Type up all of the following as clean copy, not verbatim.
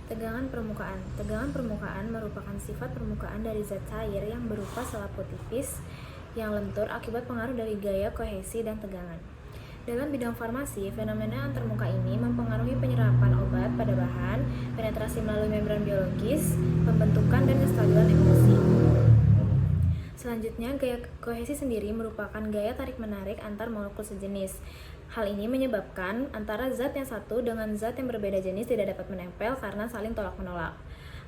Tegangan permukaan. Tegangan permukaan merupakan sifat permukaan dari zat cair yang berupa selaput tipis yang lentur akibat pengaruh dari gaya kohesi dan tegangan. Dalam bidang farmasi, fenomena antarmuka ini mempengaruhi penyerapan obat pada bahan, penetrasi melalui membran biologis, pembentukan dan kestabilan emosi. Selanjutnya, gaya kohesi sendiri merupakan gaya tarik-menarik antar molekul sejenis. Hal ini menyebabkan antara zat yang satu dengan zat yang berbeda jenis tidak dapat menempel karena saling tolak-menolak.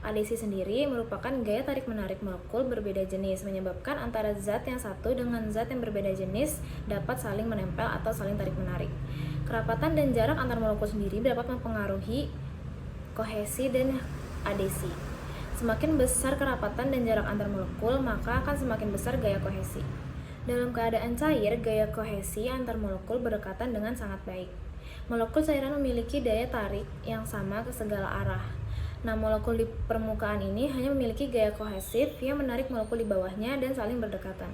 Adesi sendiri merupakan gaya tarik-menarik molekul berbeda jenis, menyebabkan antara zat yang satu dengan zat yang berbeda jenis dapat saling menempel atau saling tarik-menarik. Kerapatan dan jarak antar molekul sendiri dapat mempengaruhi kohesi dan adesi. Semakin besar kerapatan dan jarak antar molekul, maka akan semakin besar gaya kohesi. Dalam keadaan cair, gaya kohesi antar molekul berdekatan dengan sangat baik. Molekul cairan memiliki daya tarik yang sama ke segala arah. Nah, molekul di permukaan ini hanya memiliki gaya kohesif yang menarik molekul di bawahnya dan saling berdekatan.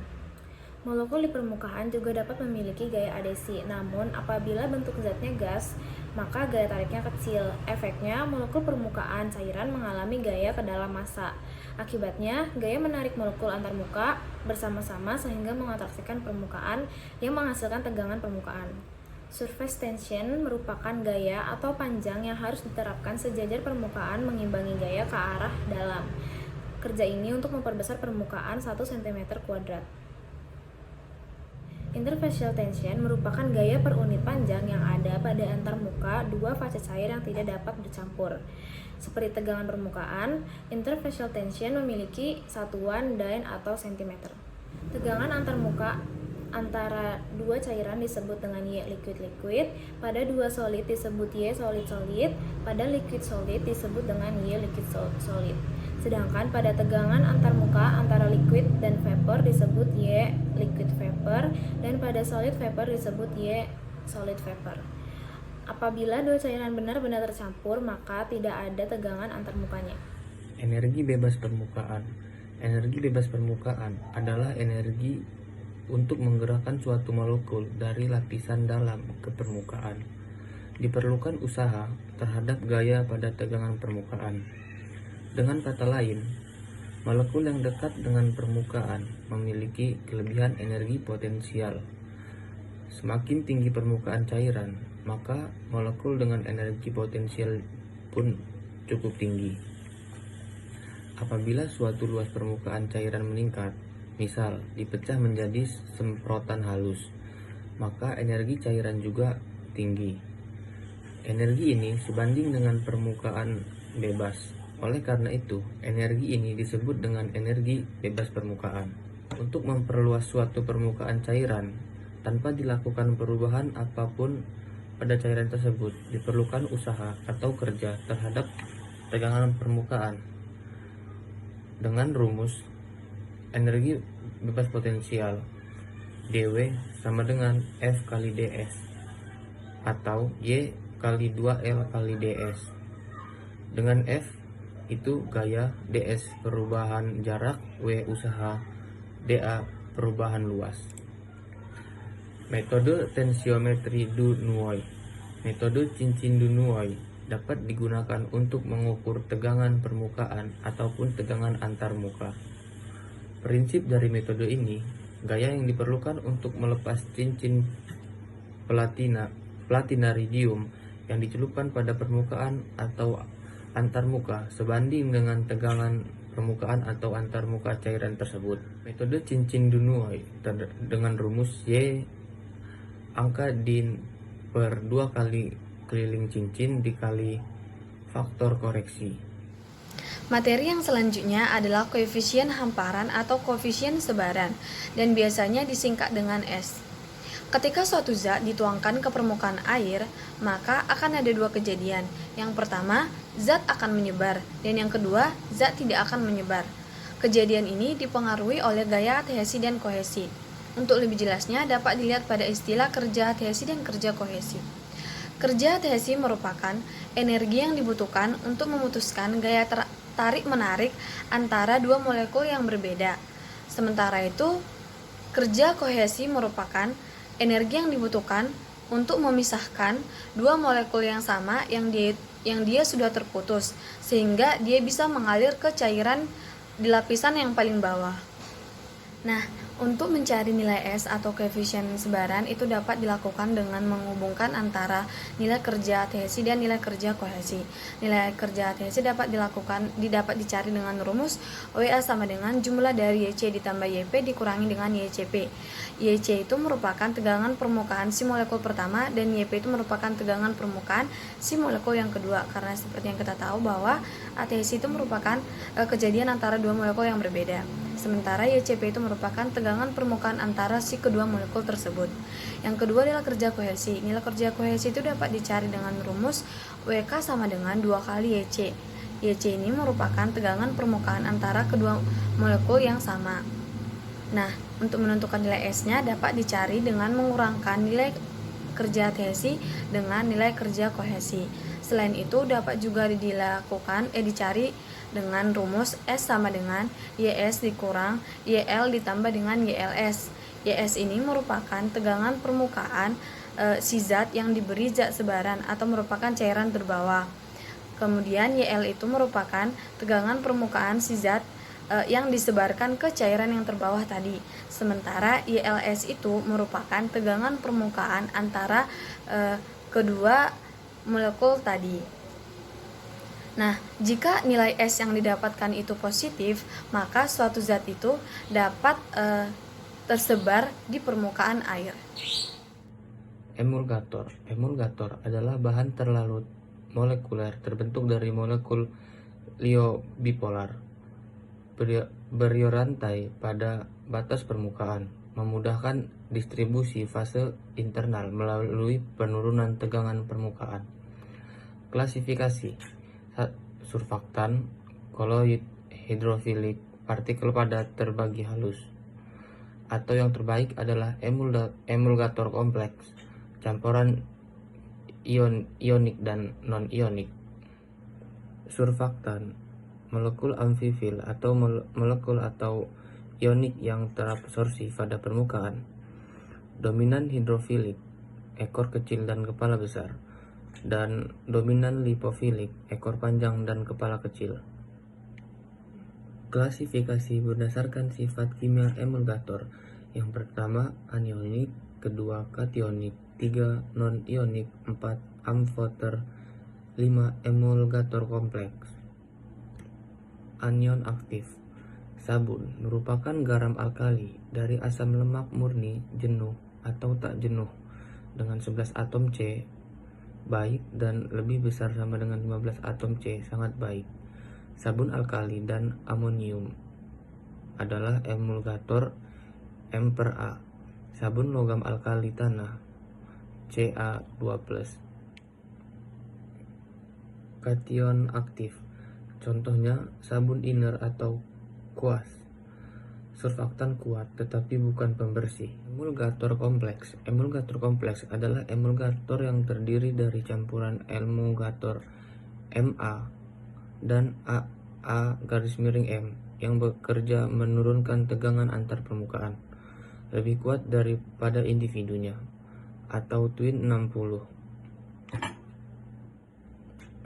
Molekul di permukaan juga dapat memiliki gaya adesi, namun apabila bentuk zatnya gas, maka gaya tariknya kecil. Efeknya, molekul permukaan cairan mengalami gaya ke dalam massa. Akibatnya, gaya menarik molekul antarmuka bersama-sama sehingga mengatraksikan permukaan yang menghasilkan tegangan permukaan. Surface tension merupakan gaya atau panjang yang harus diterapkan sejajar permukaan mengimbangi gaya ke arah dalam. Kerja ini untuk memperbesar permukaan 1 cm². Interfacial tension merupakan gaya per unit panjang yang ada pada antarmuka dua fase cair yang tidak dapat bercampur. Seperti tegangan permukaan, interfacial tension memiliki satuan dyne atau cm. Tegangan antarmuka antara dua cairan disebut dengan Y liquid-liquid, pada dua solid disebut Y solid-solid, pada liquid-solid disebut dengan Y liquid-solid. Sedangkan pada tegangan antarmuka antara liquid dan vapor disebut Y liquid vapor, dan pada solid vapor disebut Y solid vapor. Apabila dua cairan benar-benar tercampur, maka tidak ada tegangan antarmukanya. Energi bebas permukaan. Energi bebas permukaan adalah energi untuk menggerakkan suatu molekul dari lapisan dalam ke permukaan. Diperlukan usaha terhadap gaya pada tegangan permukaan. Dengan kata lain, molekul yang dekat dengan permukaan memiliki kelebihan energi potensial. Semakin tinggi permukaan cairan, maka molekul dengan energi potensial pun cukup tinggi. Apabila suatu luas permukaan cairan meningkat, misal dipecah menjadi semprotan halus, maka energi cairan juga tinggi. Energi ini sebanding dengan permukaan bebas. Oleh karena itu, energi ini disebut dengan energi bebas permukaan. Untuk memperluas suatu permukaan cairan, tanpa dilakukan perubahan apapun pada cairan tersebut, diperlukan usaha atau kerja terhadap tegangan permukaan. Dengan rumus energi bebas potensial dW sama dengan F kali ds atau Y kali 2L kali ds. Dengan F itu gaya, ds perubahan jarak, W usaha, dA perubahan luas. Metode tensiometri Dunoy. Metode cincin Dunoy dapat digunakan untuk mengukur tegangan permukaan ataupun tegangan antarmuka. Prinsip dari metode ini, gaya yang diperlukan untuk melepas cincin platinaridium yang dicelupkan pada permukaan atau antarmuka sebanding dengan tegangan permukaan atau antarmuka cairan tersebut. Metode cincin Dunoy dengan rumus Y angka din per 2 kali keliling cincin dikali faktor koreksi. Materi yang selanjutnya adalah koefisien hamparan atau koefisien sebaran, dan biasanya disingkat dengan S. Ketika suatu zat dituangkan ke permukaan air, maka akan ada dua kejadian. Yang pertama, zat akan menyebar, dan yang kedua, zat tidak akan menyebar. Kejadian ini dipengaruhi oleh gaya adhesi dan kohesi. Untuk lebih jelasnya, dapat dilihat pada istilah kerja adhesi dan kerja kohesi. Kerja adhesi merupakan energi yang dibutuhkan untuk memutuskan gaya tarik-menarik antara dua molekul yang berbeda. Sementara itu, kerja kohesi merupakan energi yang dibutuhkan untuk memisahkan dua molekul yang sama yang yang dia sudah terputus, sehingga dia bisa mengalir ke cairan di lapisan yang paling bawah. Nah, untuk mencari nilai S atau koefisien sebaran itu dapat dilakukan dengan menghubungkan antara nilai kerja adhesi dan nilai kerja kohesi. Nilai kerja adhesi dapat dicari dengan rumus WA sama dengan jumlah dari YC ditambah YP dikurangi dengan YCP. YC itu merupakan tegangan permukaan si molekul pertama dan YP itu merupakan tegangan permukaan si molekul yang kedua. Karena seperti yang kita tahu bahwa adhesi itu merupakan kejadian antara dua molekul yang berbeda. Sementara YCP itu merupakan tegangan permukaan antara si kedua molekul tersebut. Yang kedua adalah kerja kohesi. Nilai kerja kohesi itu dapat dicari dengan rumus WK sama dengan 2 kali YC. YC ini merupakan tegangan permukaan antara kedua molekul yang sama. Nah, untuk menentukan nilai S-nya dapat dicari dengan mengurangkan nilai kerja adhesi dengan nilai kerja kohesi. Selain itu dapat juga dicari dengan rumus S sama dengan YS dikurang YL ditambah dengan YLS. YS ini merupakan tegangan permukaan si zat yang diberi zat sebaran atau merupakan cairan terbawah. Kemudian YL itu merupakan tegangan permukaan si zat yang disebarkan ke cairan yang terbawah tadi. Sementara YLS itu merupakan tegangan permukaan antara kedua molekul tadi. Nah, jika nilai S yang didapatkan itu positif, maka suatu zat itu dapat tersebar di permukaan air. Emulgator. Emulgator adalah bahan terlarut molekuler terbentuk dari molekul liobipolar beriorantai pada batas permukaan, memudahkan distribusi fase internal melalui penurunan tegangan permukaan. Klasifikasi surfaktan, koloid, hidrofilik, partikel padat terbagi halus. Atau yang terbaik adalah emulgator kompleks, campuran ionik dan non-ionik. Surfaktan, molekul amfifil atau molekul atau ionik yang terabsorpsi pada permukaan. Dominan hidrofilik, ekor kecil dan kepala besar. Dan dominan lipofilik, ekor panjang dan kepala kecil. Klasifikasi berdasarkan sifat kimia emulgator. Yang pertama anionik, kedua kationik, 3 non-ionik, 4 amfoter, 5 emulgator kompleks. Anion aktif. Sabun merupakan garam alkali dari asam lemak murni jenuh atau tak jenuh dengan 11 atom C baik dan lebih besar sama dengan 15 atom C sangat baik. Sabun alkali dan amonium adalah emulgator M/A. Sabun logam alkali tanah Ca2+. Kation aktif. Contohnya sabun inner atau kuas. Surfaktan kuat tetapi bukan pembersih. Emulgator kompleks. Emulgator kompleks adalah emulgator yang terdiri dari campuran emulgator Ma dan AA'-M yang bekerja menurunkan tegangan antar permukaan lebih kuat daripada individunya atau twin 60.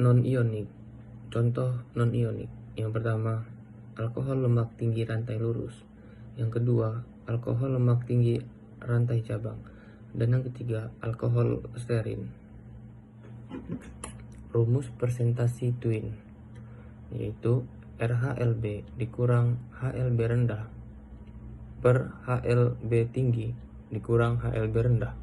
Non-ionik. Contoh non-ionik. Yang pertama, alkohol lemak tinggi rantai lurus. Yang kedua, alkohol lemak tinggi rantai cabang. Dan yang ketiga, alkohol stearin. Rumus presentasi twin yaitu RHLB dikurang HLB rendah per HLB tinggi dikurang HLB rendah.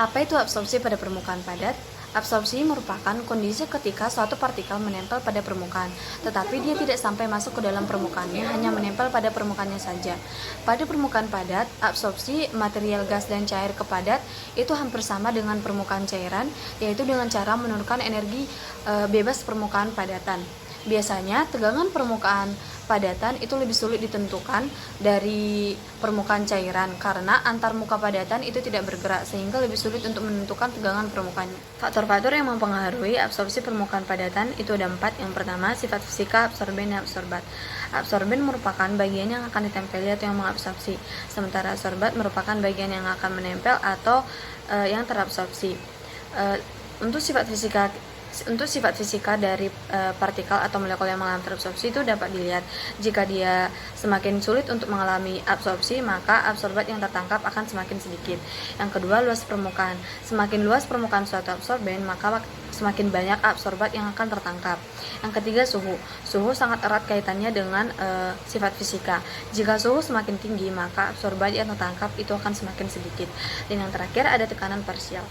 Apa itu absorpsi pada permukaan padat? Absorpsi merupakan kondisi ketika suatu partikel menempel pada permukaan, tetapi dia tidak sampai masuk ke dalam permukaannya, hanya menempel pada permukaannya saja. Pada permukaan padat, absorpsi material gas dan cair ke padat itu hampir sama dengan permukaan cairan, yaitu dengan cara menurunkan energi bebas permukaan padatan. Biasanya, tegangan permukaan padatan itu lebih sulit ditentukan dari permukaan cairan karena antar muka padatan itu tidak bergerak sehingga lebih sulit untuk menentukan tegangan permukaannya. Faktor-faktor yang mempengaruhi absorpsi permukaan padatan itu ada 4. Yang pertama, sifat fisika absorben dan absorbat. Absorben merupakan bagian yang akan ditempeli atau yang mengabsorpsi, sementara absorbat merupakan bagian yang akan menempel atau yang terabsorpsi. Untuk sifat fisika dari partikel atau molekul yang mengalami terabsorpsi itu dapat dilihat. Jika dia semakin sulit untuk mengalami absorpsi, maka absorbat yang tertangkap akan semakin sedikit. Yang kedua, luas permukaan. Semakin luas permukaan suatu absorben, maka semakin banyak absorbat yang akan tertangkap. Yang ketiga, suhu. Suhu sangat erat kaitannya dengan sifat fisika. Jika suhu semakin tinggi, maka absorbat yang tertangkap itu akan semakin sedikit. Dan yang terakhir ada tekanan parsial.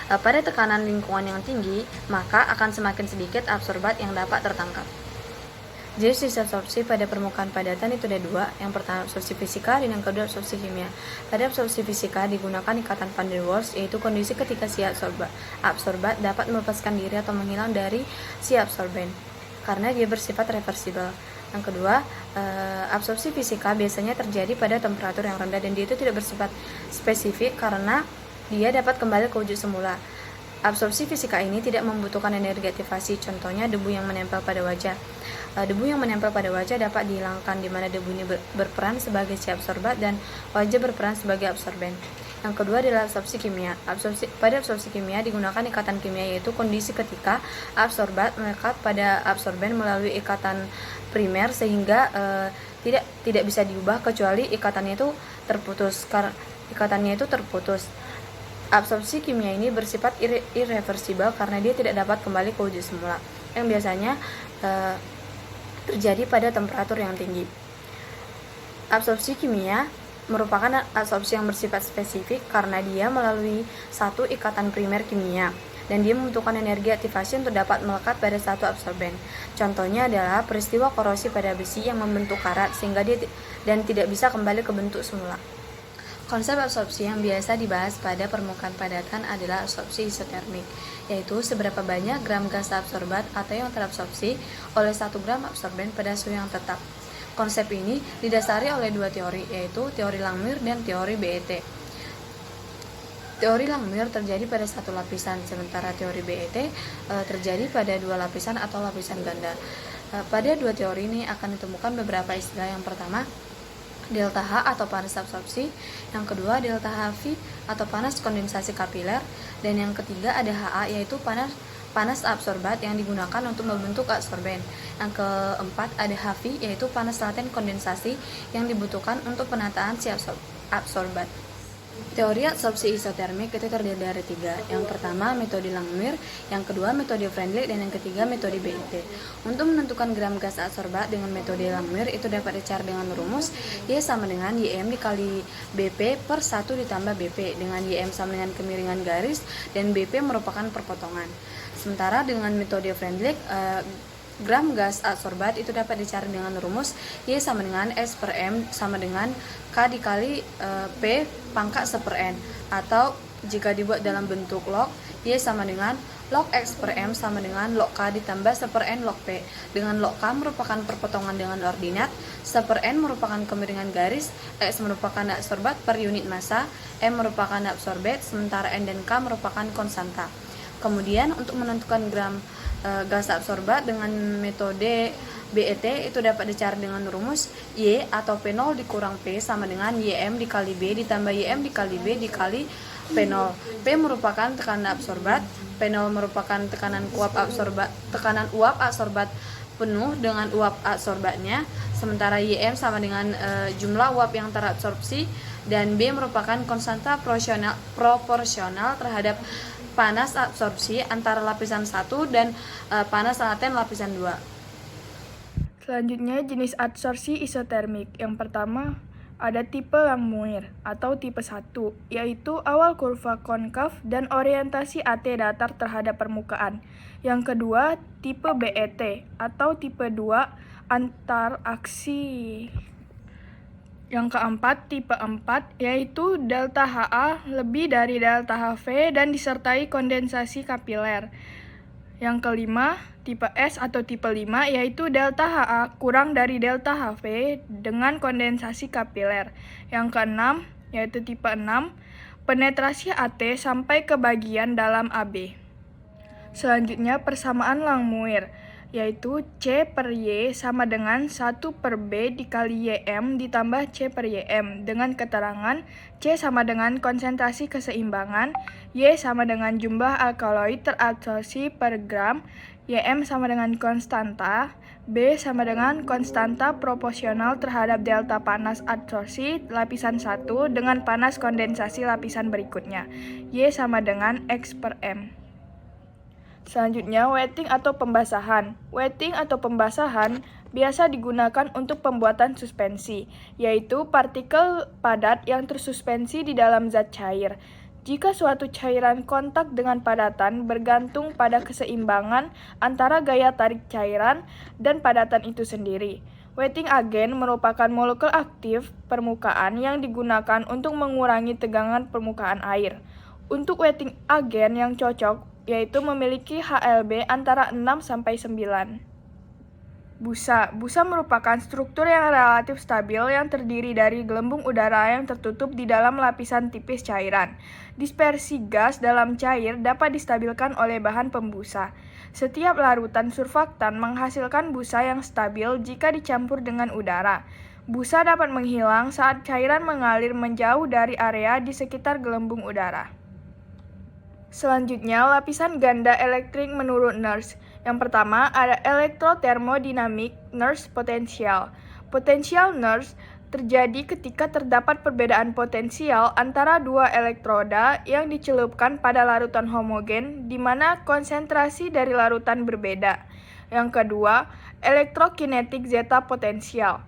Pada tekanan lingkungan yang tinggi, maka akan semakin sedikit absorbat yang dapat tertangkap. Jenis absorpsi pada permukaan padatan itu ada 2. Yang pertama absorpsi fisika dan yang kedua absorpsi kimia. Pada absorpsi fisika digunakan ikatan van der Waals, yaitu kondisi ketika si absorbat dapat melepaskan diri atau menghilang dari si absorben karena dia bersifat reversibel. Yang kedua, absorpsi fisika biasanya terjadi pada temperatur yang rendah dan dia itu tidak bersifat spesifik karena dia dapat kembali ke wujud semula. Absorpsi fisika ini tidak membutuhkan energi aktivasi, contohnya debu yang menempel pada wajah. Debu yang menempel pada wajah dapat dihilangkan di mana debu ini berperan sebagai si absorbat dan wajah berperan sebagai absorben. Yang kedua adalah absorpsi kimia. Pada absorpsi kimia digunakan ikatan kimia, yaitu kondisi ketika absorbat melekat pada absorben melalui ikatan primer sehingga tidak bisa diubah kecuali ikatannya itu terputus. Absorpsi kimia ini bersifat irreversibel karena dia tidak dapat kembali ke wujud semula, yang biasanya terjadi pada temperatur yang tinggi. Absorpsi kimia merupakan absorpsi yang bersifat spesifik karena dia melalui satu ikatan primer kimia dan dia membutuhkan energi aktivasi untuk dapat melekat pada satu absorben. Contohnya adalah peristiwa korosi pada besi yang membentuk karat sehingga dia tidak bisa kembali ke bentuk semula. Konsep absorpsi yang biasa dibahas pada permukaan padatan adalah absorpsi isotermik, yaitu seberapa banyak gram gas absorbat atau yang terabsorpsi oleh 1 gram absorben pada suhu yang tetap. Konsep ini didasari oleh 2 teori, yaitu teori Langmuir dan teori BET. Teori Langmuir terjadi pada 1 lapisan, sementara teori BET terjadi pada 2 lapisan atau lapisan ganda. Pada 2 teori ini akan ditemukan beberapa istilah. Yang pertama, delta H atau panas absorpsi, yang kedua delta HV atau panas kondensasi kapiler, dan yang ketiga ada HA yaitu panas absorbat yang digunakan untuk membentuk absorben. Yang keempat ada HV yaitu panas laten kondensasi yang dibutuhkan untuk penataan si absorbat. Teori absorpsi isotermik itu terdiri dari 3. Yang pertama metode Langmuir, yang kedua metode Freundlich, dan yang ketiga metode BET. Untuk menentukan gram gas absorbat dengan metode Langmuir itu dapat dicari dengan rumus Y sama dengan YM dikali BP per 1 ditambah BP, dengan YM sama dengan kemiringan garis dan BP merupakan perpotongan. Sementara dengan metode Freundlich, gram gas absorbat itu dapat dicari dengan rumus Y sama dengan S per M sama dengan K dikali P pangkat 1 per N, atau jika dibuat dalam bentuk log, Y sama dengan log X per M sama dengan log K ditambah 1 per N log P, dengan log K merupakan perpotongan dengan ordinat, 1 per N merupakan kemiringan garis, X merupakan absorbat per unit massa, M merupakan absorbet, sementara N dan K merupakan konstanta. Kemudian untuk menentukan gram gas absorbat dengan metode BET itu dapat dicari dengan rumus Y atau P0 dikurang P sama dengan YM dikali B ditambah YM dikali B dikali P0. P merupakan tekanan absorbat, P0 merupakan tekanan uap absorbat penuh dengan uap absorbatnya, sementara YM sama dengan jumlah uap yang terabsorpsi, dan B merupakan konstanta proporsional terhadap panas absorpsi antara lapisan 1 dan panas laten lapisan 2. Selanjutnya jenis absorpsi isotermik. Yang pertama ada tipe Langmuir atau tipe 1, yaitu awal kurva konkav dan orientasi AT datar terhadap permukaan. Yang kedua tipe BET atau tipe 2 antar aksi. Yang keempat, tipe 4, yaitu delta HA lebih dari delta HV dan disertai kondensasi kapiler. Yang kelima, tipe S atau tipe 5 yaitu delta HA kurang dari delta HV dengan kondensasi kapiler. Yang keenam, yaitu tipe 6, penetrasi AT sampai ke bagian dalam AB. Selanjutnya, persamaan Langmuir, yaitu C per Y sama dengan 1 per B dikali YM ditambah C per YM dengan keterangan C sama dengan konsentrasi keseimbangan, Y sama dengan jumlah alkaloid terabsorpsi per gram, YM sama dengan konstanta, B sama dengan konstanta proporsional terhadap delta panas absorpsi lapisan 1 dengan panas kondensasi lapisan berikutnya, Y sama dengan X per M. Selanjutnya, wetting atau pembasahan. Wetting atau pembasahan biasa digunakan untuk pembuatan suspensi, yaitu partikel padat yang tersuspensi di dalam zat cair. Jika suatu cairan kontak dengan padatan bergantung pada keseimbangan antara gaya tarik cairan dan padatan itu sendiri. Wetting agent merupakan molekul aktif permukaan yang digunakan untuk mengurangi tegangan permukaan air. Untuk wetting agent yang cocok yaitu memiliki HLB antara 6 sampai 9. Busa. Busa merupakan struktur yang relatif stabil yang terdiri dari gelembung udara yang tertutup di dalam lapisan tipis cairan. Dispersi gas dalam cair dapat distabilkan oleh bahan pembusa. Setiap larutan surfaktan menghasilkan busa yang stabil jika dicampur dengan udara. Busa dapat menghilang saat cairan mengalir menjauh dari area di sekitar gelembung udara. Selanjutnya, lapisan ganda elektrik menurut Nernst. Yang pertama, ada elektrothermodynamic Nernst potensial. Potensial Nernst terjadi ketika terdapat perbedaan potensial antara dua elektroda yang dicelupkan pada larutan homogen di mana konsentrasi dari larutan berbeda. Yang kedua, elektrokinetik zeta potensial.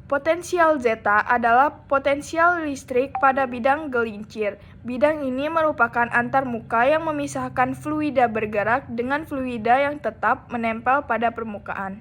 Potensial zeta adalah potensial listrik pada bidang gelincir. Bidang ini merupakan antarmuka yang memisahkan fluida bergerak dengan fluida yang tetap menempel pada permukaan.